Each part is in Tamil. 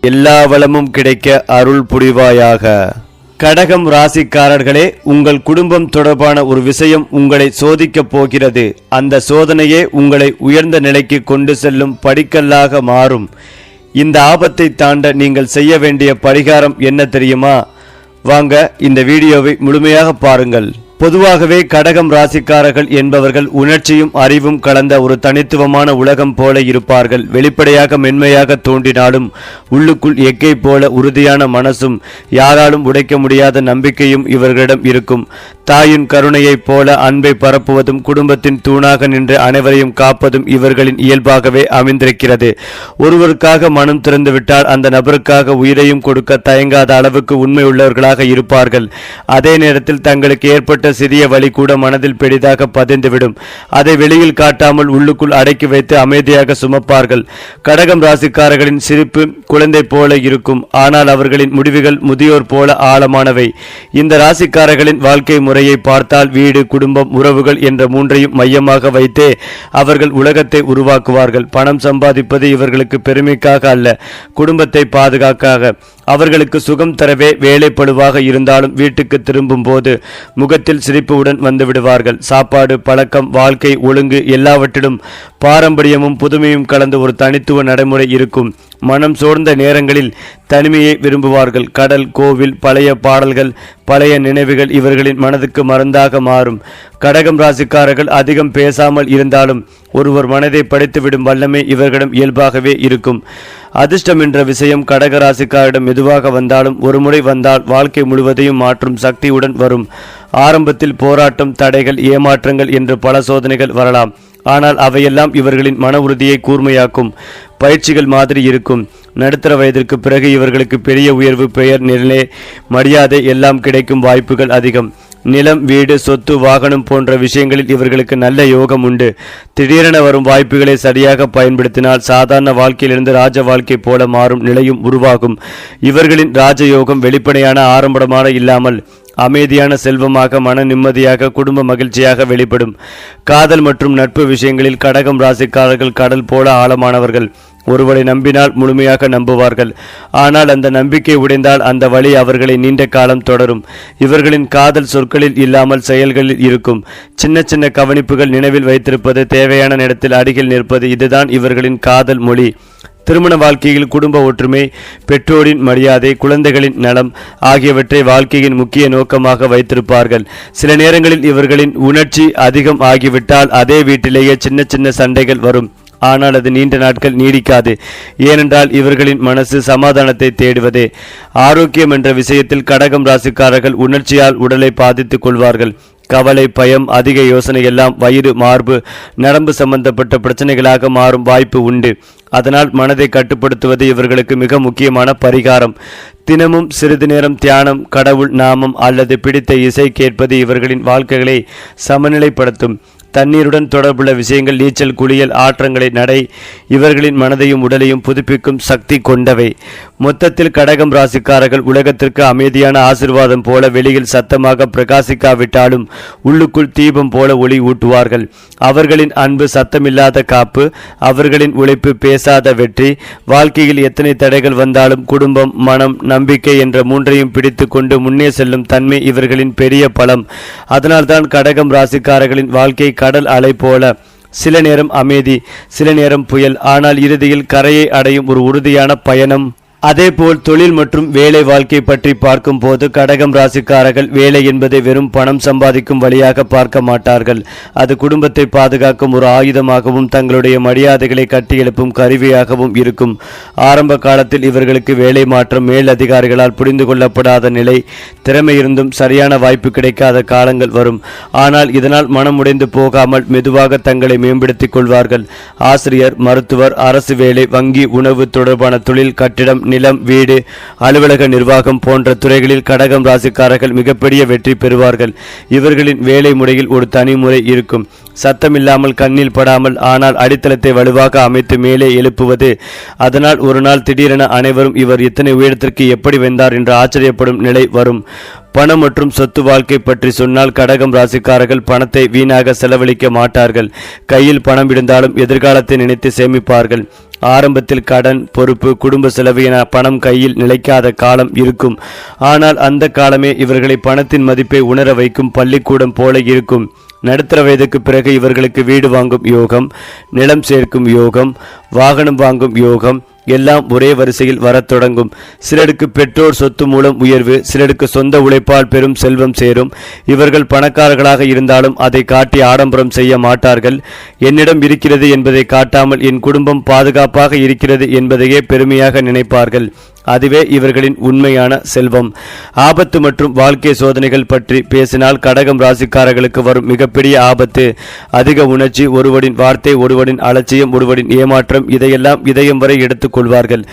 எல்லா வளமும் கிடைக்க அருள் புரிவாயாக. கடகம் ராசிக்காரர்களே, உங்கள் குடும்பம் தொடர்பான ஒரு விஷயம் உங்களை சோதிக்கப் போகிறது. அந்த சோதனையே உங்களை உயர்ந்த நிலைக்கு கொண்டு செல்லும் படிக்கல்லாக மாறும். இந்த ஆபத்தை தாண்ட நீங்கள் செய்ய வேண்டிய பரிகாரம் என்ன தெரியுமா? வாங்க இந்த வீடியோவை முழுமையாக பாருங்கள். பொதுவாகவே கடகம் ராசிக்காரர்கள் என்பவர்கள் உணர்ச்சியும் அறிவும் கலந்த ஒரு தனித்துவமான உலகம் போல இருப்பார்கள். வெளிப்படையாக மென்மையாக தோன்றினாலும் உள்ளுக்குள் எக்கை போல உறுதியான மனசும் யாராலும் உடைக்க முடியாத நம்பிக்கையும் இவர்களிடம் இருக்கும். தாயின் கருணையைப் போல அன்பை பரப்புவதும் குடும்பத்தின் தூணாக நின்று அனைவரையும் காப்பதும் இவர்களின் இயல்பாகவே அமைந்திருக்கிறது. ஒருவருக்காக மனம் திறந்துவிட்டால் அந்த நபருக்காக உயிரையும் கொடுக்க தயங்காத அளவுக்கு உண்மை உள்ளவர்களாக இருப்பார்கள். அதே நேரத்தில் தங்களுக்கு ஏற்பட்ட சிறிய வலி கூட மனதில் பெரிதாக பதிந்துவிடும். அதை வெளியில் காட்டாமல் உள்ளுக்குள் அடக்கி வைத்து அமைதியாக சுமப்பார்கள். கடகம் ராசிக்காரர்களின் சிரிப்பு குழந்தை போல இருக்கும். ஆனால் அவர்களின் முடிவுகள் முதியோர் போல ஆழமானவை. இந்த ராசிக்காரர்களின் வாழ்க்கை முறையை பார்த்தால் வீடு, குடும்பம், உறவுகள் என்ற மூன்றையும் மையமாக வைத்தே அவர்கள் உலகத்தை உருவாக்குவார்கள். பணம் சம்பாதிப்பது இவர்களுக்கு பெருமைக்காக அல்ல, குடும்பத்தை பாதுகாக்க. அவர்களுக்கு சுகம் தரவே வேலைப்படுவாக இருந்தாலும் வீட்டுக்கு திரும்பும் போது முகத்தில் சிரிப்புடன் வந்து விடுவார்கள். சாப்பாடு, பழக்கம், வாழ்க்கை ஒழுங்கு எல்லாவற்றிலும் பாரம்பரியமும் புதுமையும் கலந்து ஒரு தனித்துவ நடைமுறை இருக்கும். மனம் சோர்ந்த நேரங்களில் தனிமையை விரும்புவார்கள். கடல், கோவில், பழைய பாடல்கள், பழைய நினைவுகள் இவர்களின் மனதுக்கு மருந்தாக மாறும். கடகம் ராசிக்காரர்கள் அதிகம் பேசாமல் இருந்தாலும் ஒருவர் மனதை படித்துவிடும் வல்லமை இவர்களிடம் இயல்பாகவே இருக்கும். அதிர்ஷ்டம் என்ற விஷயம் கடக ராசிக்காரிடம் மெதுவாக வந்தாலும் ஒருமுறை வந்தால் வாழ்க்கை முழுவதையும் மாற்றும் சக்தியுடன் வரும். ஆரம்பத்தில் போராட்டம், தடைகள், ஏமாற்றங்கள் என்று பல சோதனைகள் வரலாம். ஆனால் அவையெல்லாம் இவர்களின் மன உறுதியை கூர்மையாக்கும் பயிற்சிகள் மாதிரி இருக்கும். நடுத்தர வயதிற்கு பிறகு இவர்களுக்கு பெரிய உயர்வு, பெயர், நிலை, மரியாதை எல்லாம் கிடைக்கும் வாய்ப்புகள் அதிகம். நிலம், வீடு, சொத்து, வாகனம் போன்ற விஷயங்களில் இவர்களுக்கு நல்ல யோகம் உண்டு. திடீரென வரும் வாய்ப்புகளை சரியாக பயன்படுத்தினால் சாதாரண வாழ்க்கையிலிருந்து ராஜ வாழ்க்கை போல மாறும் நிலையும் உருவாகும். இவர்களின் ராஜயோகம் வெளிப்படையான ஆடம்பரமான இல்லாமல் அமைதியான செல்வமாக, மன நிம்மதியாக, குடும்ப மகிழ்ச்சியாக வெளிப்படும். காதல் மற்றும் நட்பு விஷயங்களில் கடகம் ராசிக்காரர்கள் கடல் போல ஆழமானவர்கள். ஒருவரை நம்பினால் முழுமையாக நம்புவார்கள். ஆனால் அந்த நம்பிக்கை உடைந்தால் அந்த வழி அவர்களை நீண்ட காலம் தொடரும். இவர்களின் காதல் சொற்களில் இல்லாமல் செயல்களில் இருக்கும். சின்ன சின்ன கவனிப்புகள், நினைவில் வைத்திருப்பது, தேவையான நேரத்தில் அருகில் நிற்பது, இதுதான் இவர்களின் காதல் மொழி. திருமண வாழ்க்கையில் குடும்ப ஒற்றுமை, பெற்றோரின் மரியாதை, குழந்தைகளின் நலம் ஆகியவற்றை வாழ்க்கையின் முக்கிய நோக்கமாக வைத்திருப்பார்கள். சில நேரங்களில் இவர்களின் உணர்ச்சி அதிகம் ஆகிவிட்டால் அதே வீட்டிலேயே சின்ன சின்ன சண்டைகள் வரும். ஆனால் அது நீண்ட நாட்கள் நீடிக்காது. ஏனென்றால் இவர்களின் மனசு சமாதானத்தை தேடுவதே. ஆரோக்கியம் என்ற விஷயத்தில் கடகம் ராசிக்காரர்கள் உணர்ச்சியால் உடலை பாதித்துக் கொள்வார்கள். கவலை, பயம், அதிக யோசனை எல்லாம் வயிறு, மார்பு, நரம்பு சம்பந்தப்பட்ட பிரச்சனைகளாக மாறும் வாய்ப்பு உண்டு. அதனால் மனதை கட்டுப்படுத்துவது இவர்களுக்கு மிக முக்கியமான பரிகாரம். தினமும் சிறிது நேரம் தியானம், கடவுள் நாமம் அல்லது பிடித்த இசை கேட்பது இவர்களின் வாழ்க்கைகளை சமநிலைப்படுத்தும். தண்ணீருடன் தொடர்புள்ள விஷயங்கள், நீச்சல், குளியல், ஆற்றங்களை, நடை இவர்களின் மனதையும் உடலையும் புதுப்பிக்கும் சக்தி கொண்டவை. மொத்தத்தில் கடகம் ராசிக்காரர்கள் உலகத்திற்கு அமைதியான ஆசிர்வாதம் போல வெளியில் சத்தமாக பிரகாசிக்காவிட்டாலும் உள்ளுக்குள் தீபம் போல ஒளி ஊட்டுவார்கள். அவர்களின் அன்பு சத்தமில்லாத காப்பு, அவர்களின் உழைப்பு பேசாத வெற்றி. வாழ்க்கையில் எத்தனை தடைகள் வந்தாலும் குடும்பம், மனம், நம்பிக்கை என்ற மூன்றையும் பிடித்து கொண்டு முன்னே செல்லும் தன்மை இவர்களின் பெரிய பலம். அதனால்தான் கடகம் ராசிக்காரர்களின் வாழ்க்கை கடல் அலை போல. சில நேரம் அமைதி, சில நேரம் புயல், ஆனால் இறுதியில் கரையை அடையும் ஒரு உறுதியான பயணம். அதேபோல் தொழில் மற்றும் வேலை வாழ்க்கை பற்றி பார்க்கும் போது கடகம் ராசிக்காரர்கள் வேலை என்பதை வெறும் பணம் சம்பாதிக்கும் வழியாக பார்க்க மாட்டார்கள். அது குடும்பத்தை பாதுகாக்கும் ஒரு ஆயுதமாகவும் தங்களுடைய மரியாதைகளை கட்டியெழுப்பும் கருவியாகவும் இருக்கும். ஆரம்ப காலத்தில் இவர்களுக்கு வேலை மாற்றம், மேல் அதிகாரிகளால் புரிந்து கொள்ளப்படாத நிலை, திறமை இருந்தும் சரியான வாய்ப்பு கிடைக்காத காலங்கள் வரும். ஆனால் இதனால் மனம் உடைந்து போகாமல் மெதுவாக தங்களை மேம்படுத்திக் கொள்வார்கள். ஆசிரியர், மருத்துவர், அரசு வேலை, வங்கி, உணவு தொடர்பான தொழில், கட்டிடம், நிலம், வீடு, அலுவலக நிர்வாகம் போன்ற துறைகளில் கடகம் ராசிக்காரர்கள் மிகப்பெரிய வெற்றி பெறுவார்கள். இவர்களின் வேலை முறையில் ஒரு தனி முறை இருக்கும். சத்தமில்லாமல், கண்ணில் படாமல், ஆனால் அடித்தளத்தை வலுவாக அமைத்து மேலே எழுப்புவது. அதனால் ஒரு நாள் திடீரென அனைவரும் இவர் இத்தனை உயரத்திற்கு எப்படி வந்தார் என்று ஆச்சரியப்படும் நிலை வரும். பணம் மற்றும் சொத்து வாழ்க்கை பற்றி சொன்னால் கடகம் ராசிக்காரர்கள் பணத்தை வீணாக செலவழிக்க மாட்டார்கள். கையில் பணம் இருந்தாலும் எதிர்காலத்தை நினைத்து சேமிப்பார்கள். ஆரம்பத்தில் கடன், பொறுப்பு, குடும்ப செலவு என பணம் கையில் நிலைக்காத காலம் இருக்கும். ஆனால் அந்த காலமே இவர்களை பணத்தின் மதிப்பை உணர வைக்கும் பள்ளிக்கூடம் போல இருக்கும். நடுத்தர வயதுக்கு பிறகு இவர்களுக்கு வீடு வாங்கும் யோகம், நிலம் சேர்க்கும் யோகம், வாகனம் வாங்கும் யோகம் எல்லாம் ஒரே வரிசையில் வரத் தொடங்கும். சிலருக்கு பெற்றோர் சொத்து மூலம் உயர்வு, சிலருக்கு சொந்த உழைப்பால் பெரும் செல்வம் சேரும். இவர்கள் பணக்காரர்களாக இருந்தாலும் அதை காட்டி ஆடம்பரம் செய்ய மாட்டார்கள். என்னிடம் இருக்கிறது என்பதை காட்டாமல் என் குடும்பம் பாதுகாப்பாக இருக்கிறது என்பதையே பெருமையாக நினைப்பார்கள். அதுவே இவர்களின் உண்மையான செல்வம். ஆபத்து மற்றும் வாழ்க்கை சோதனைகள் பற்றி பேசினால் கடகம் ராசிக்காரர்களுக்கு வரும் மிகப்பெரிய ஆபத்து அதிக உணர்ச்சி, ஒருவரின் வார்த்தை, ஒருவரின் அலட்சியம், ஒருவரின் ஏமாற்றம், இதையெல்லாம் இதயம் வரை எடுத்துக் கொள்வார்கள்.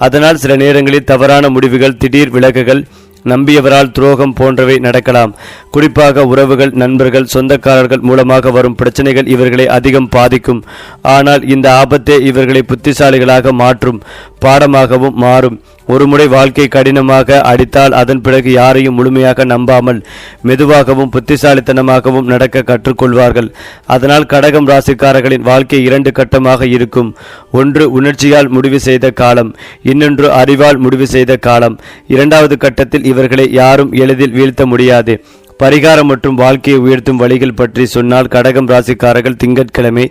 அதனால் சில நேரங்களில் தவறான முடிவுகள், திடீர் விலகுகள், நம்பியவரால் துரோகம் போன்றவை நடக்கலாம். குறிப்பாக உறவுகள், நண்பர்கள், சொந்தக்காரர்கள் மூலமாக வரும் பிரச்சனைகள் இவர்களை அதிகம் பாதிக்கும். ஆனால் இந்த ஆபத்தே இவர்களை புத்திசாலிகளாக மாற்றும் பாடமாகவும் மாறும். ஒருமுறை வாழ்க்கை கடினமாக அடித்தால் அதன் பிறகு யாரையும் முழுமையாக நம்பாமல் மெதுவாகவும் புத்திசாலித்தனமாகவும் நடக்க கற்றுக்கொள்வார்கள். அதனால் கடகம் ராசிக்காரர்களின் வாழ்க்கை 2 கட்டமாக இருக்கும். ஒன்று உணர்ச்சியால் முடிவு செய்த காலம், இன்னொன்று அறிவால் முடிவு செய்த காலம். 2வது கட்டத்தில் இவர்களை யாரும் எளிதில் வீழ்த்த முடியாது. பரிகாரம் மற்றும் வாழ்க்கையை உயர்த்தும் வழிகள் பற்றி சொன்னால் கடகம் ராசிக்காரர்கள் திங்கட்கிழமை,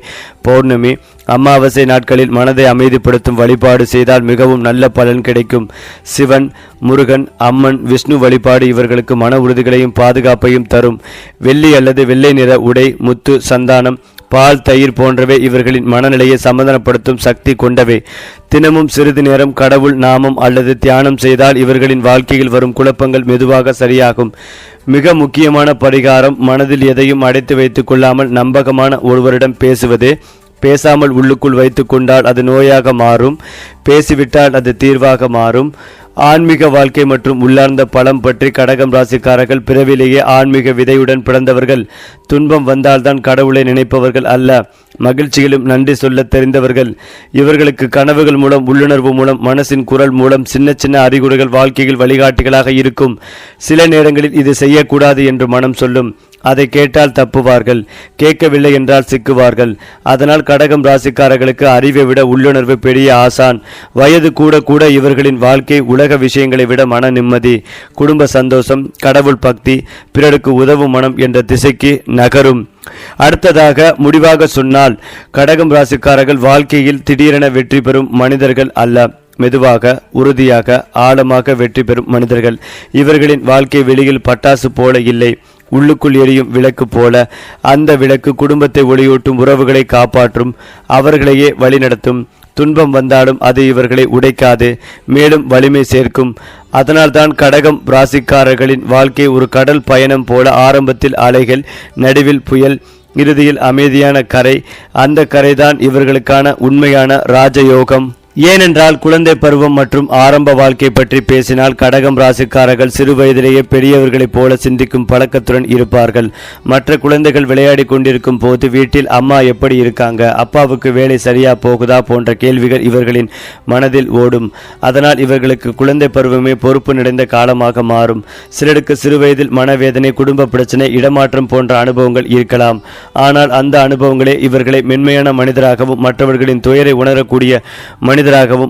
பௌர்ணமி, அமாவாசை நாட்களில் மனதை அமைதிப்படுத்தும் வழிபாடு செய்தால் மிகவும் நல்ல பலன் கிடைக்கும். சிவன், முருகன், அம்மன், விஷ்ணு வழிபாடு இவர்களுக்கு மன உறுதிகளையும் பாதுகாப்பையும் தரும். வெள்ளி அல்லது வெள்ளை நிற உடை, முத்து, சந்தானம், பால், தயிர் போன்றவை இவர்களின் மனநிலையை சமாதானப்படுத்தும் சக்தி கொண்டவை. தினமும் சிறிது நேரம் கடவுள் நாமம் அல்லது தியானம் செய்தால் இவர்களின் வாழ்க்கையில் வரும் குழப்பங்கள் மெதுவாக சரியாகும். மிக முக்கியமான பரிகாரம் மனதில் எதையும் அடைத்து வைத்துக் கொள்ளாமல் நம்பகமான ஒருவரிடம் பேசுவது. பேசாமல் உள்ளுக்குள் வைத்து கொண்டால் அது நோயாக மாறும், பேசிவிட்டால் அது தீர்வாக மாறும். ஆன்மீக வாழ்க்கை மற்றும் உள்ளார்ந்த பலம் பற்றி கடகம் ராசிக்காரர்கள் பிறவிலேயே ஆன்மீக விதையுடன் பிறந்தவர்கள். துன்பம் வந்தால்தான் கடவுளை நினைப்பவர்கள் அல்ல, மகிழ்ச்சியிலும் நன்றி சொல்ல தெரிந்தவர்கள். இவர்களுக்கு கனவுகள் மூலம், உள்ளுணர்வு மூலம், மனசின் குரல் மூலம் சின்ன சின்ன அறிகுறிகள் வாழ்க்கையில் வழிகாட்டிகளாக இருக்கும். சில நேரங்களில் இது செய்யக்கூடாது என்று மனம் சொல்லும். அதை கேட்டால் தப்புவார்கள், கேட்கவில்லை என்றால் சிக்குவார்கள். அதனால் கடகம் ராசிக்காரர்களுக்கு அறிவை விட உள்ளுணர்வு பெரிய ஆசான். வயது கூட கூட இவர்களின் வாழ்க்கை உலக விஷயங்களை விட மன நிம்மதி, குடும்ப சந்தோஷம், கடவுள் பக்தி, பிறருக்கு உதவும் மனம் என்ற திசைக்கு நகரும். அடுத்ததாக முடிவாக சொன்னால் கடகம் ராசிக்காரர்கள் வாழ்க்கையில் திடீரென வெற்றி பெறும் மனிதர்கள் அல்ல, மெதுவாக, உறுதியாக, ஆழமாக வெற்றி பெறும் மனிதர்கள். இவர்களின் வாழ்க்கை வெளியில் பட்டாசு போல இல்லை, உள்ளுக்குள் எரியும் விளக்கு போல. அந்த விளக்கு குடும்பத்தை ஒளியூட்டும், உறவுகளை காப்பாற்றும், அவர்களையே வழிநடத்தும். துன்பம் வந்தாலும் அது இவர்களை உடைக்காது, மேலும் வலிமை சேர்க்கும். அதனால்தான் கடகம் ராசிக்காரர்களின் வாழ்க்கை ஒரு கடல் பயணம் போல. ஆரம்பத்தில் அலைகள், நடுவில் புயல், இறுதியில் அமைதியான கரை. அந்த கரைதான் இவர்களுக்கான உண்மையான ராஜயோகம். ஏனென்றால் குழந்தை பருவம் மற்றும் ஆரம்ப வாழ்க்கை பற்றி பேசினால் கடகம் ராசிக்காரர்கள் சிறு வயதிலேயே பெரியவர்களைப் போல சிந்திக்கும் பழக்கத்துடன் இருப்பார்கள். மற்ற குழந்தைகள் விளையாடி கொண்டிருக்கும் போது வீட்டில் அம்மா எப்படி இருக்காங்க, அப்பாவுக்கு வேலை சரியா போகுதா போன்ற கேள்விகள் இவர்களின் மனதில் ஓடும். அதனால் இவர்களுக்கு குழந்தை பருவமே பொறுப்பு நிறைந்த காலமாக மாறும். சிலருக்கு சிறு வயதில் மனவேதனை, குடும்ப பிரச்சனை, இடமாற்றம் போன்ற அனுபவங்கள் இருக்கலாம். ஆனால் அந்த அனுபவங்களே இவர்களை மென்மையான மனிதராகவும் மற்றவர்களின் துயரை உணரக்கூடிய மனிதராகவும்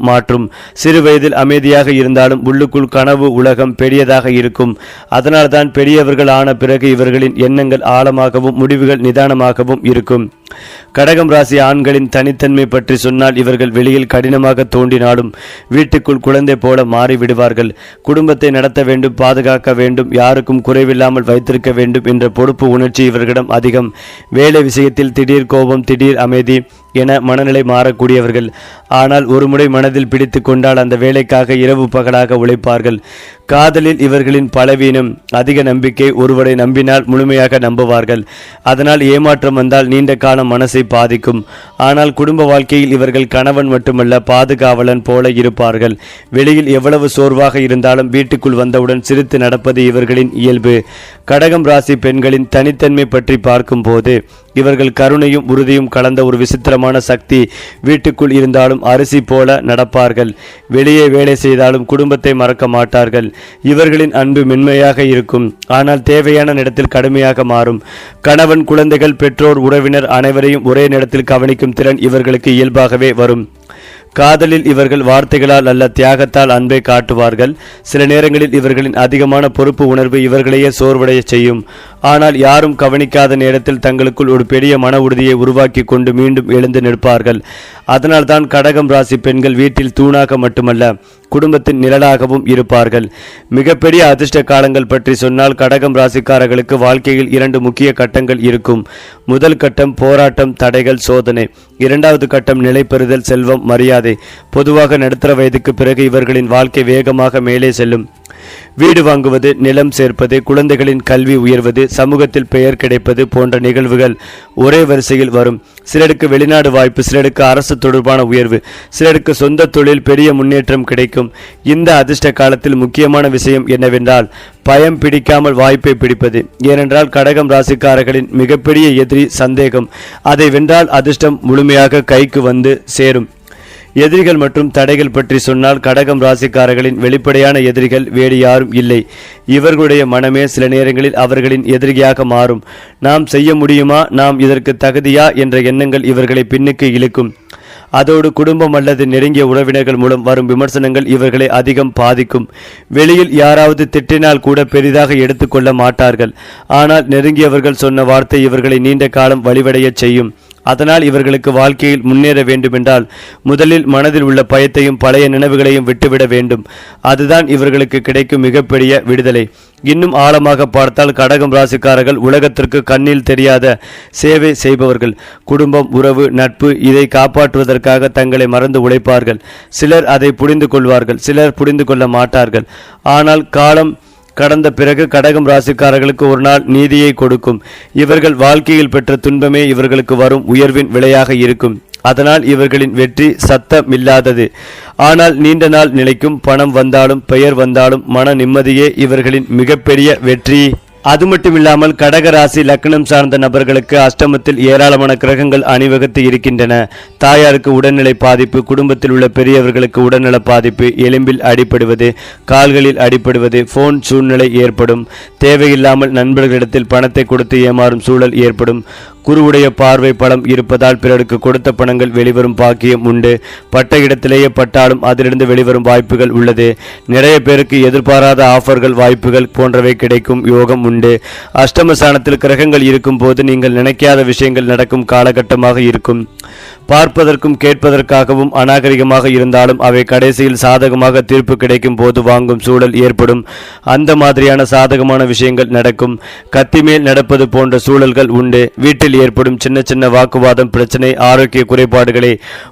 மாற்றும். சிறு வயதில் அமைதியாக இருந்தாலும் உள்ளுக்குள் கனவு உலகம் பெரியதாக இருக்கும். அதனால்தான் பெரியவர்கள் ஆன பிறகு இவர்களின் எண்ணங்கள் ஆழமாகவும் முடிவுகள் நிதானமாகவும் இருக்கும். கடகம் ராசி ஆண்களின் தனித்தன்மை பற்றி சொன்னால் இவர்கள் வெளியில் கடினமாக தோன்றினாலும் வீட்டுக்குள் குழந்தை போல மாறிவிடுவார்கள். குடும்பத்தை நடத்த வேண்டும், பாதுகாக்க வேண்டும், யாருக்கும் குறைவில்லாமல் வைத்திருக்க வேண்டும் என்ற பொறுப்பு உணர்ச்சி இவர்களிடம் அதிகம். வேலை விஷயத்தில் திடீர் கோபம், திடீர் அமைதி என மனநிலை மாறக்கூடியவர்கள். ஆனால் ஒருமுறை மனதில் பிடித்து கொண்டால் அந்த வேலைக்காக இரவு பகலாக உழைப்பார்கள். காதலில் இவர்களின் பலவீனம் அதிக நம்பிக்கை. ஒருவரை நம்பினால் முழுமையாக நம்புவார்கள். அதனால் ஏமாற்றம் வந்தால் நீண்ட காலம் மனசை பாதிக்கும். ஆனால் குடும்ப வாழ்க்கையில் இவர்கள் கணவன் மட்டுமல்ல, பாதுகாவலன் போல இருப்பார்கள். வெளியில் எவ்வளவு சோர்வாக இருந்தாலும் வீட்டுக்குள் வந்தவுடன் சிரித்து நடப்பது இவர்களின் இயல்பு. கடகம் ராசி பெண்களின் தனித்தன்மை பற்றி பார்க்கும் போது இவர்கள் கருணையும் உறுதியும் கலந்த ஒரு விசித்திரமான சக்தி. வீட்டுக்குள் இருந்தாலும் அரிசி போல நடப்பார்கள். வெளியே வேலை செய்தாலும் குடும்பத்தை மறக்க மாட்டார்கள். இவர்களின் அன்பு மென்மையாக இருக்கும், ஆனால் தேவையான நேரத்தில் கடுமையாக மாறும். கணவன், குழந்தைகள், பெற்றோர், உறவினர் அனைவரையும் ஒரே நேரத்தில் கவனிக்கும் திறன் இவர்களுக்கு இயல்பாகவே வரும். காதலில் இவர்கள் வார்த்தைகளால் அல்ல, தியாகத்தால் அன்பை காட்டுவார்கள். சில நேரங்களில் இவர்களின் அதிகமான பொறுப்பு உணர்வு இவர்களையே சோர்வடைய செய்யும். ஆனால் யாரும் கவனிக்காத நேரத்தில் தங்களுக்குள் ஒரு பெரிய மன உறுதியை உருவாக்கி கொண்டு மீண்டும் எழுந்து நிற்பார்கள். அதனால்தான் கடகம் ராசி பெண்கள் வீட்டில் தூணாக மட்டுமல்ல, குடும்பத்தின் நிழலாகவும் இருப்பார்கள். மிகப்பெரிய அதிர்ஷ்ட காலங்கள் பற்றி சொன்னால் கடகம் ராசிக்காரர்களுக்கு வாழ்க்கையில் 2 முக்கிய கட்டங்கள் இருக்கும். முதல் கட்டம் போராட்டம், தடைகள், சோதனை. இரண்டாவது கட்டம் நிலை பெறுதல், செல்வம், மரியாதை. பொதுவாக நடுத்தர வயதுக்கு பிறகு இவர்களின் வாழ்க்கை வேகமாக மேலே செல்லும். வீடு வாங்குவது, நிலம் சேர்ப்பது, குழந்தைகளின் கல்வி உயர்வது, சமூகத்தில் பெயர் கிடைப்பது போன்ற நிகழ்வுகள் ஒரே வரிசையில் வரும். சிலருக்கு வெளிநாடு வாய்ப்பு, சிலருக்கு அரசு தொடர்பான உயர்வு, சிலருக்கு சொந்த தொழில் பெரிய முன்னேற்றம் கிடைக்கும். இந்த அதிர்ஷ்ட காலத்தில் முக்கியமான விஷயம் என்னவென்றால் பயம் பிடிக்காமல் வாய்ப்பை பிடிப்பது. ஏனென்றால் கடகம் ராசிக்காரர்களின் மிகப்பெரிய எதிரி சந்தேகம். அதை வென்றால் அதிர்ஷ்டம் முழுமையாக கைக்கு வந்து சேரும். எதிரிகள் மற்றும் தடைகள் பற்றி சொன்னால் கடகம் ராசிக்காரர்களின் வெளிப்படையான எதிரிகள் வேறு யாரும் இல்லை, இவர்களுடைய மனமே சில நேரங்களில் அவர்களின் எதிரியாக மாறும். நாம் செய்ய முடியுமா, நாம் இதற்கு தகுதியா என்ற எண்ணங்கள் இவர்களை பின்னுக்கு இழுக்கும். அதோடு குடும்பம் அல்லது நெருங்கிய உறவினர்கள் மூலம் வரும் விமர்சனங்கள் இவர்களை அதிகம் பாதிக்கும். வெளியில் யாராவது திட்டினால் கூட பெரிதாக எடுத்துக்கொள்ள மாட்டார்கள். ஆனால் நெருங்கியவர்கள் சொன்ன வார்த்தை இவர்களை நீண்ட காலம் வழிவடைய செய்யும். அதனால் இவர்களுக்கு வாழ்க்கையில் முன்னேற வேண்டுமென்றால் முதலில் மனதில் உள்ள பயத்தையும் பழைய நினைவுகளையும் விட்டுவிட வேண்டும். அதுதான் இவர்களுக்கு கிடைக்கும் மிகப்பெரிய விடுதலை. இன்னும் ஆழமாக பார்த்தால் கடகம் ராசிக்காரர்கள் உலகத்திற்கு கண்ணில் தெரியாத சேவை செய்பவர்கள். குடும்பம், உறவு, நட்பு இதை காப்பாற்றுவதற்காக தங்களை மறந்து உழைப்பார்கள். சிலர் அதை புரிந்து கொள்வார்கள், சிலர் புரிந்து கொள்ள மாட்டார்கள். ஆனால் காலம் கடந்த பிறகு கடகம் ராசிக்காரர்களுக்கு ஒரு நாள் நீதியை கொடுக்கும். இவர்கள் வாழ்க்கையில் பெற்ற துன்பமே இவர்களுக்கு வரும் உயர்வின் விலையாக இருக்கும். அதனால் இவர்களின் வெற்றி சத்தமில்லாதது, ஆனால் நீண்ட நாள் நிலைக்கும். பணம் வந்தாலும் பெயர் வந்தாலும் மன நிம்மதியே இவர்களின் மிகப்பெரிய வெற்றி. அது மட்டுமில்லாமல் கடகராசி லக்னம் சார்ந்த நபர்களுக்கு அஷ்டமத்தில் ஏராளமான கிரகங்கள் அணிவகுத்து இருக்கின்றன. தாயாருக்கு உடல்நிலை பாதிப்பு, குடும்பத்தில் உள்ள பெரியவர்களுக்கு உடல்நல பாதிப்பு, எலும்பில் அடிபடுவது, கால்களில் அடிபடுவது, போன் சூழ்நிலை ஏற்படும். தேவையில்லாமல் நண்பர்களிடத்தில் பணத்தை கொடுத்து ஏமாறும் சூழல் ஏற்படும். குருவுடைய பார்வை பலம் இருப்பதால் பிறருக்கு கொடுத்த பணங்கள் வெளிவரும் பாக்கியம் உண்டு. பட்ட இடத்திலேயே பட்டாலும் அதிலிருந்து வெளிவரும் வாய்ப்புகள் உள்ளது. நிறைய பேருக்கு எதிர்பாராத ஆஃபர்கள், வாய்ப்புகள் போன்றவை கிடைக்கும் யோகம் உண்டு. அஷ்டமஸ்தானத்தில் கிரகங்கள் இருக்கும் போது நீங்கள் நினைக்காத விஷயங்கள் நடக்கும் காலகட்டமாக இருக்கும். பார்ப்பதற்கும் கேட்பதற்காகவும் அநாகரிகமாக இருந்தாலும் அவை கடைசியில் சாதகமாக தீர்ப்பு கிடைக்கும் போது வாங்கும் சூழல் ஏற்படும். அந்த மாதிரியான சாதகமான விஷயங்கள் நடக்கும். கத்திமேல் நடப்பது போன்ற சூழல்கள் உண்டு. வீட்டில் ஏற்படும் சின்ன சின்ன வாக்குவாதம், பிரச்சனை, ஆரோக்கிய குறைபாடுகளை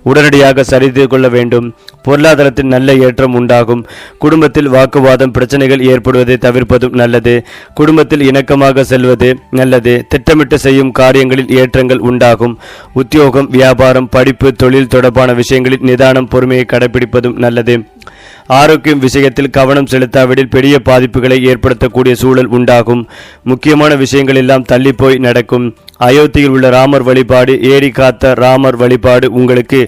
உடனடியாக சரிந்து கொள்ள வேண்டும். பொருளாதாரத்தில் நல்ல ஏற்றம் உண்டாகும். குடும்பத்தில் வாக்குவாதம், பிரச்சனைகள் ஏற்படுவதை தவிர்ப்பதும் நல்லது. குடும்பத்தில் இணக்கமாக செல்வது நல்லது. திட்டமிட்டு செய்யும் காரியங்களில் ஏற்றங்கள் உண்டாகும். உத்தியோகம், வியாபாரம், படிப்பு, தொழில் தொடர்பான விஷயங்களில் நிதானம், பொறுமையை கடைபிடிப்பதும் நல்லது. ஆரோக்கியம் விஷயத்தில் கவனம் செலுத்தாவிடில் பெரிய பாதிப்புகளை ஏற்படுத்தக்கூடிய சூழல் உண்டாகும். முக்கியமான விஷயங்கள் எல்லாம் தள்ளி போய் நடக்கும். அயோத்தியில் உள்ள ராமர் வழிபாடு, ஏரி காத்த ராமர் வழிபாடு உங்களுக்கு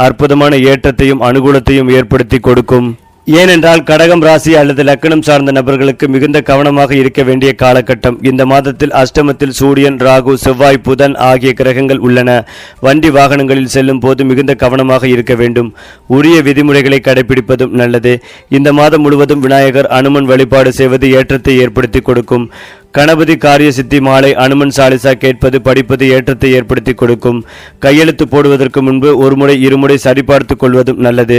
அற்புதமான ஏற்றத்தையும் அனுகூலத்தையும் ஏற்படுத்தி கொடுக்கும். ஏனென்றால் கடகம் ராசி அல்லது லக்னம் சார்ந்த நபர்களுக்கு மிகுந்த கவனமாக இருக்க வேண்டிய காலகட்டம். இந்த மாதத்தில் அஷ்டமத்தில் சூரியன், ராகு, செவ்வாய், புதன் ஆகிய கிரகங்கள் உள்ளன. வண்டி வாகனங்களில் செல்லும் போது மிகுந்த கவனமாக இருக்க வேண்டும். உரிய விதிமுறைகளை கடைபிடிப்பதும் நல்லது. இந்த மாதம் முழுவதும் விநாயகர், அனுமன் வழிபாடு செய்வது ஏற்றத்தை ஏற்படுத்தி கொடுக்கும். கணபதி காரிய சித்தி மாலை, அனுமன் சாலிசா கேட்பது, படிப்பது ஏற்றத்தை ஏற்படுத்தி கொடுக்கும். கையெழுத்து போடுவதற்கு முன்பு ஒருமுறை இருமுறை சரிபார்த்து கொள்வதும் நல்லது.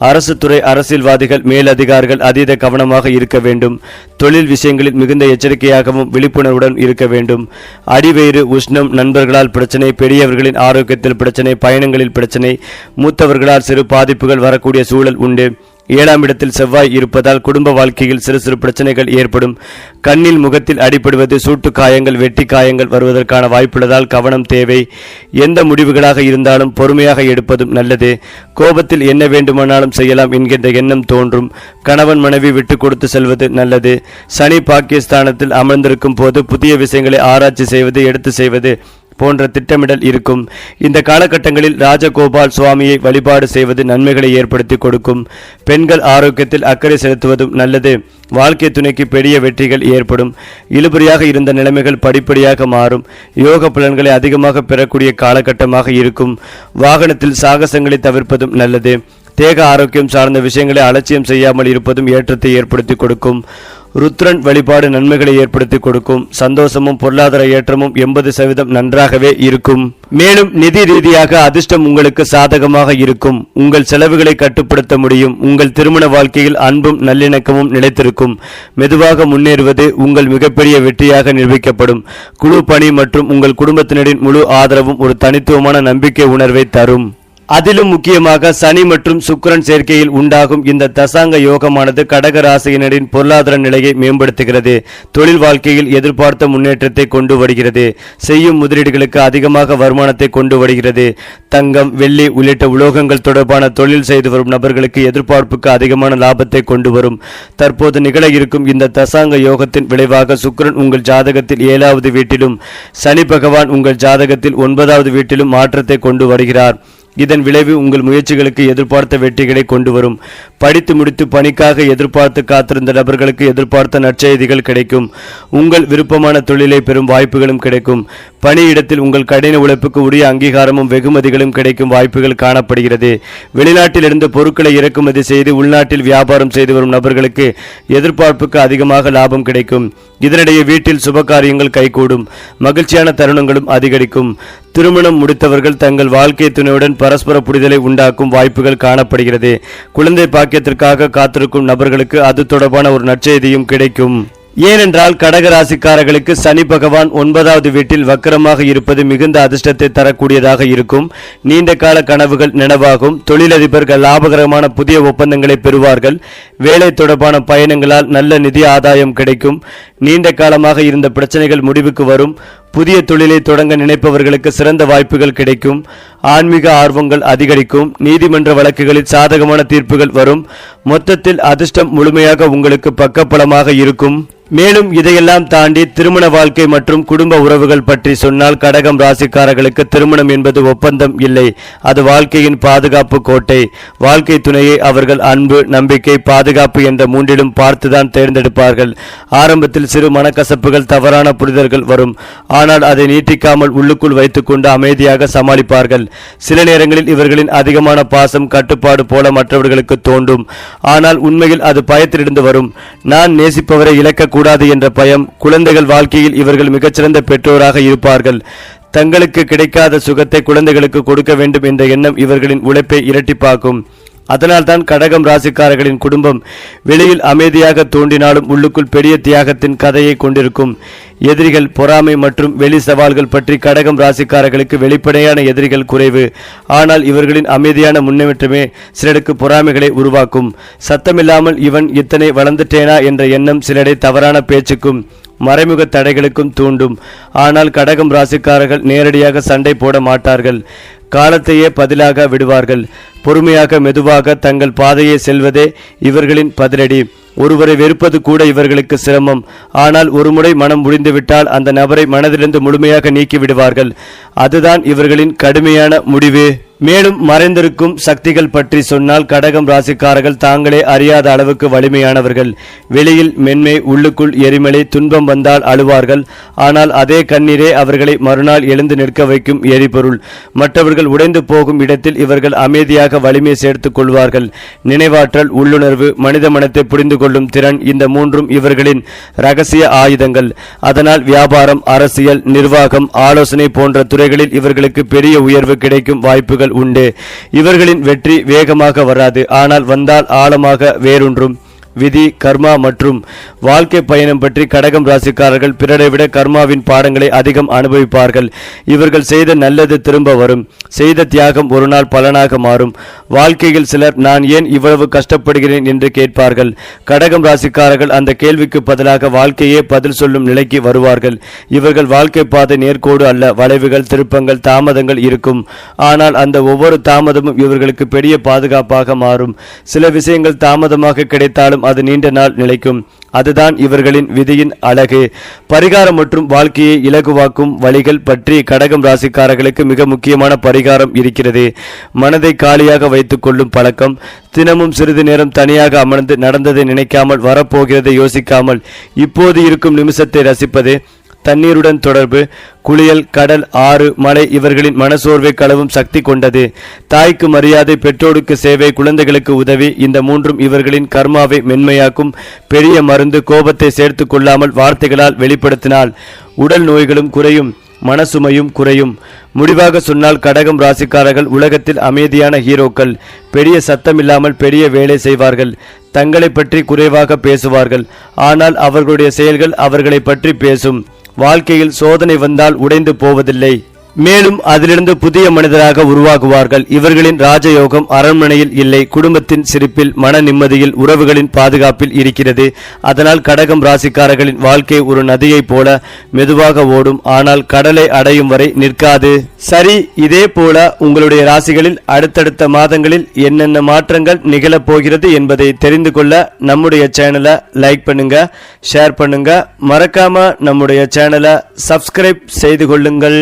அரசு துறை, அரசியல்வாதிகள், மேலதிகாரிகள் அதீத கவனமாக இருக்க வேண்டும். தொழில் விஷயங்களில் மிகுந்த எச்சரிக்கையாகவும் விழிப்புணர்வுடன் இருக்க வேண்டும். அடிவயிறு, உஷ்ணம், நண்பர்களால் பிரச்சனை, பெரியவர்களின் ஆரோக்கியத்தில் பிரச்சனை, பயணங்களில் பிரச்சனை, மூத்தவர்களால் சிறு பாதிப்புகள் வரக்கூடிய சூழல் உண்டு. 7ஆம் இடத்தில் செவ்வாய் இருப்பதால் குடும்ப வாழ்க்கையில் சிறு சிறு பிரச்சனைகள் ஏற்படும். கண்ணில், முகத்தில் அடிபடுவது, சூட்டு காயங்கள், வெட்டி காயங்கள் வருவதற்கான வாய்ப்புள்ளதால் கவனம் தேவை. எந்த முடிவுகளாக இருந்தாலும் பொறுமையாக எடுப்பதும் நல்லது. கோபத்தில் என்ன வேண்டுமானாலும் செய்யலாம் என்கின்ற எண்ணம் தோன்றும். கணவன் மனைவி விட்டு கொடுத்து செல்வது நல்லது. சனி பாக்கியஸ்தானத்தில் அமர்ந்திருக்கும் போது புதிய விஷயங்களை ஆராய்ச்சி செய்வது, எடுத்து செய்வது, போன்ற திட்டமிடல் இருக்கும். இந்த காலகட்டங்களில் ராஜகோபால் சுவாமியை வழிபாடு செய்வது நன்மைகளை ஏற்படுத்தி கொடுக்கும். பெண்கள் ஆரோக்கியத்தில் அக்கறை செலுத்துவதும் நல்லது. வாழ்க்கை துணைக்கு பெரிய வெற்றிகள் ஏற்படும். இழுபறியாக இருந்த நிலைமைகள் படிப்படியாக மாறும். யோக பலன்களை அதிகமாக பெறக்கூடிய காலகட்டமாக இருக்கும். வாகனத்தில் சாகசங்களை தவிர்ப்பதும் நல்லது. தேக ஆரோக்கியம் சார்ந்த விஷயங்களை அலட்சியம் செய்யாமல் இருப்பதும் ஏற்றத்தை ஏற்படுத்தி கொடுக்கும். ருத்ரன் வழிபாடு நன்மைகளை ஏற்படுத்தி கொடுக்கும். சந்தோஷமும் பொருளாதார ஏற்றமும் 80% நன்றாகவே இருக்கும். மேலும் நிதி ரீதியாக அதிர்ஷ்டம் உங்களுக்கு சாதகமாக இருக்கும். உங்கள் செலவுகளை கட்டுப்படுத்த முடியும். உங்கள் திருமண வாழ்க்கையில் அன்பும் நல்லிணக்கமும் நிலைத்திருக்கும். மெதுவாக முன்னேறுவது உங்கள் மிகப்பெரிய வெற்றியாக நிரூபிக்கப்படும். குழு பணி மற்றும் உங்கள் குடும்பத்தினரின் முழு ஆதரவும் ஒரு தனித்துவமான நம்பிக்கை உணர்வை தரும். அதிலும் முக்கியமாக சனி மற்றும் சுக்கிரன் சேர்க்கையில் உண்டாகும் இந்த தசாங்க யோகமானது கடக ராசியினரின் பொருளாதார நிலையை மேம்படுத்துகிறது. தொழில் வாழ்க்கையில் எதிர்பார்த்த முன்னேற்றத்தை கொண்டு வருகிறது. செய்யும் முதலீடுகளுக்கு அதிகமாக வருமானத்தை கொண்டு வருகிறது. தங்கம், வெள்ளி உள்ளிட்ட உலோகங்கள் தொடர்பான தொழில் செய்து வரும் நபர்களுக்கு எதிர்பார்ப்புக்கு அதிகமான லாபத்தை கொண்டு வரும். தற்போது நிகழ இருக்கும் இந்த தசாங்க யோகத்தின் விளைவாக சுக்கிரன் உங்கள் ஜாதகத்தில் 7வது வீட்டிலும் சனி பகவான் உங்கள் ஜாதகத்தில் 9வது வீட்டிலும் மாற்றத்தை கொண்டு வருகிறார். இதன் விளைவு உங்கள் முயற்சிகளுக்கு எதிர்பார்த்த வெற்றிகளை கொண்டு வரும். படித்து முடித்து பணிக்காக எதிர்பார்த்து காத்திருந்த நபர்களுக்கு எதிர்பார்த்த நற்செய்திகள் கிடைக்கும். உங்கள் விருப்பமான தொழிலை பெறும் வாய்ப்புகளும் கிடைக்கும். பணியிடத்தில் உங்கள் கடின உழைப்புக்கு உரிய அங்கீகாரமும் வெகுமதிகளும் கிடைக்கும் வாய்ப்புகள் காணப்படுகிறது. வெளிநாட்டிலிருந்து பொருட்களை இறக்குமதி செய்து உள்நாட்டில் வியாபாரம் செய்து வரும் நபர்களுக்கு எதிர்பார்ப்புக்கு அதிகமாக லாபம் கிடைக்கும். இதனிடையே வீட்டில் சுபகாரியங்கள் கைகூடும். மகிழ்ச்சியான தருணங்களும் அதிகரிக்கும். திருமணம் முடித்தவர்கள் தங்கள் வாழ்க்கை துணையுடன் பரஸ்பர புரிதலை உண்டாக்கும் வாய்ப்புகள் காணப்படுகிறது. குழந்தை பாக்கியத்திற்காக காத்திருக்கும் நபர்களுக்கு அது தொடர்பான ஒரு நற்செய்தியும் கிடைக்கும். ஏனென்றால் கடகராசிக்காரர்களுக்கு சனி பகவான் 9வது வீட்டில் வக்கரமாக இருப்பது மிகுந்த அதிர்ஷ்டத்தை தரக்கூடியதாக இருக்கும். நீண்ட கால கனவுகள் நினைவாகும். தொழிலதிபர்கள் லாபகரமான புதிய ஒப்பந்தங்களை பெறுவார்கள். வேலை தொடர்பான பயணங்களால் நல்ல நிதி ஆதாயம் கிடைக்கும். நீண்ட காலமாக இருந்த பிரச்சனைகள் முடிவுக்கு வரும். புதிய தொழிலை தொடங்க நினைப்பவர்களுக்கு சிறந்த வாய்ப்புகள் கிடைக்கும். ஆன்மீக ஆர்வங்கள் அதிகரிக்கும். நீதிமன்ற வழக்குகளில் சாதகமான தீர்ப்புகள் வரும். மொத்தத்தில் அதிர்ஷ்டம் முழுமையாக உங்களுக்கு பக்கபலமாக இருக்கும். மேலும் இதையெல்லாம் தாண்டி திருமண வாழ்க்கை மற்றும் குடும்ப உறவுகள் பற்றி சொன்னால் கடகம் ராசிக்காரர்களுக்கு திருமணம் என்பது ஒப்பந்தம் இல்லை. அது வாழ்க்கையின் பாதுகாப்பு கோட்டை. வாழ்க்கை துணையை அவர்கள் அன்பு, நம்பிக்கை, பாதுகாப்பு என்ற மூன்றிலும் பார்த்துதான் தேர்ந்தெடுப்பார்கள். ஆரம்பத்தில் சிறு மனக்கசப்புகள், தவறான புரிதல்கள் வரும். ஆனால் அதை நீட்டிக்காமல் உள்ளுக்குள் வைத்துக்கொண்டு அமைதியாக சமாளிப்பார்கள். சில நேரங்களில் இவர்களின் அதிகமான பாசம் கட்டுப்பாடு போல மற்றவர்களுக்கு தோன்றும். ஆனால் உண்மையில் அது பயத்திலிருந்து வரும். நான் நேசிப்பவரை இழக்க கூடாது என்ற பயம். குழந்தைகள் வாழ்க்கையில் இவர்கள் மிகச்சிறந்த பெற்றோராக இருப்பார்கள். தங்களுக்கு கிடைக்காத சுகத்தை குழந்தைகளுக்கு கொடுக்க வேண்டும் என்ற எண்ணம் இவர்களின் உழைப்பை இரட்டிப்பாக்கும். அதனால்தான் கடகம் ராசிக்காரர்களின் குடும்பம் வெளியில் அமைதியாக தோன்றினாலும் உள்ளுக்குள் பெரிய தியாகத்தின் கதையை கொண்டிருக்கும். எதிரிகள், பொறாமை மற்றும் வெளி சவால்கள் பற்றி கடகம் ராசிக்காரர்களுக்கு வெளிப்படையான எதிரிகள் குறைவு. ஆனால் இவர்களின் அமைதியான முன்னேற்றமே சிலருக்கு பொறாமைகளை உருவாக்கும். சத்தமில்லாமல் இவன் இத்தனை வளர்ந்துட்டேனா என்ற எண்ணம் சிலரை தவறான பேச்சுக்கும் மறைமுக தடைகளுக்கும் தூண்டும். ஆனால் கடகம் ராசிக்காரர்கள் நேரடியாக சண்டை போட மாட்டார்கள். காலத்தையே பதிலாக விடுவார்கள். பொறுமையாக மெதுவாக தங்கள் பாதையை செல்வதே இவர்களின் பதிலடி. ஒருவரை வெறுப்பது கூட இவர்களுக்கு சிரமம். ஆனால் ஒருமுறை மனம் முடிந்துவிட்டால் அந்த நபரை மனதிலிருந்து முழுமையாக நீக்கி விடுவார்கள். அதுதான் இவர்களின் கடுமையான முடிவு. மேலும் மறைந்திருக்கும் சக்திகள் பற்றி சொன்னால் கடகம் ராசிக்காரர்கள் தாங்களே அறியாத அளவுக்கு வலிமையானவர்கள். வெளியில் மென்மை, உள்ளுக்குள் எரிமலை. துன்பம் வந்தால் அழுவார்கள். ஆனால் அதே கண்ணீரே அவர்களை மறுநாள் எழுந்து நிற்க வைக்கும் எரிபொருள். மற்றவர்கள் உடைந்து போகும் இடத்தில் இவர்கள் அமைதியாக வலிமை சேர்த்துக் கொள்வார்கள். நினைவாற்றல், உள்ளுணர்வு, மனித மனத்தை புரிந்து கொள்ளும் திறன், இந்த மூன்றும் இவர்களின் இரகசிய ஆயுதங்கள். அதனால் வியாபாரம், அரசியல், நிர்வாகம், ஆலோசனை போன்ற துறைகளில் இவர்களுக்கு பெரிய உயர்வு கிடைக்கும் வாய்ப்புகள் உண்டு. இவர்களின் வெற்றி வேகமாக வராது. ஆனால் வந்தால் ஆழமாக வேரூன்றும். விதி, கர்மா மற்றும் வாழ்க்கை பயணம் பற்றி கடகம் ராசிக்காரர்கள் பிறரை விட கர்மாவின் பாடங்களை அதிகம் அனுபவிப்பார்கள். இவர்கள் செய்த நல்லது திரும்ப வரும். செய்த தியாகம் ஒரு நாள் பலனாக மாறும். வாழ்க்கையில் சிலர் நான் ஏன் இவ்வளவு கஷ்டப்படுகிறேன் என்று கேட்பார்கள். கடகம் ராசிக்காரர்கள் அந்த கேள்விக்கு பதிலாக வாழ்க்கையே பதில் சொல்லும் நிலைக்கு வருவார்கள். இவர்கள் வாழ்க்கை பாதை நேர்கோடு அல்ல. வளைவுகள், திருப்பங்கள், தாமதங்கள் இருக்கும். ஆனால் அந்த ஒவ்வொரு தாமதமும் இவர்களுக்கு பெரிய பாதுகாப்பாக மாறும். சில விஷயங்கள் தாமதமாக கிடைத்தாலும் அது நீண்ட நாள் நிலைக்கும். அதுதான் இவர்களின் விதியின் அழகு. பரிகாரம் மற்றும் வாழ்க்கையை இலகுவாக்கும் வழிகள் பற்றி கடகம் ராசிக்காரர்களுக்கு மிக முக்கியமான பரிகாரம் இருக்கிறது. மனதை காலியாக வைத்துக் கொள்ளும் பழக்கம். தினமும் சிறிது நேரம் தனியாக அமர்ந்து நடந்ததை நினைக்காமல், வரப்போகிறதை யோசிக்காமல், இப்போது இருக்கும் நிமிஷத்தை ரசிப்பது. தண்ணீருடன் தொடர்பு. குளியல், கடல், ஆறு, மலை இவர்களின் மனசோர்வை களவும் சக்தி கொண்டது. தாய்க்கு மரியாதை, பெற்றோருக்கு சேவை, குழந்தைகளுக்கு உதவி, இந்த மூன்றும் இவர்களின் கர்மாவை மென்மையாக்கும் பெரிய மருந்து. கோபத்தை சேர்த்து கொள்ளாமல் வார்த்தைகளால் வெளிப்படுத்தினால் உடல் நோய்களும் குறையும், மனசுமையும் குறையும். முடிவாக சொன்னால் கடகம் ராசிக்காரர்கள் உலகத்தில் அமைதியான ஹீரோக்கள். பெரிய சத்தமில்லாமல் பெரிய வேலை செய்வார்கள். தங்களை பற்றி குறைவாக பேசுவார்கள், ஆனால் அவர்களுடைய செயல்கள் அவர்களை பற்றி பேசும். வாழ்க்கையில் சோதனை வந்தால் உடைந்து போவதில்லை, மேலும் அதிலிருந்து புதிய மனிதராக உருவாகுவார்கள். இவர்களின் ராஜயோகம் அரண்மனையில் இல்லை, குடும்பத்தின் சிரிப்பில், மன நிம்மதியில், உறவுகளின் பாதுகாப்பில் இருக்கிறது. அதனால் கடகம் ராசிக்காரர்களின் வாழ்க்கை ஒரு நதியைப் போல மெதுவாக ஓடும், ஆனால் கடலை அடையும் வரை நிற்காது. சரி, இதே போல உங்களுடைய ராசிகளில் அடுத்தடுத்த மாதங்களில் என்னென்ன மாற்றங்கள் நிகழப் போகிறது என்பதை தெரிந்து கொள்ள நம்முடைய சேனலை லைக் பண்ணுங்க, ஷேர் பண்ணுங்க, மறக்காம நம்முடைய சேனலை சப்ஸ்கிரைப் செய்து கொள்ளுங்கள்.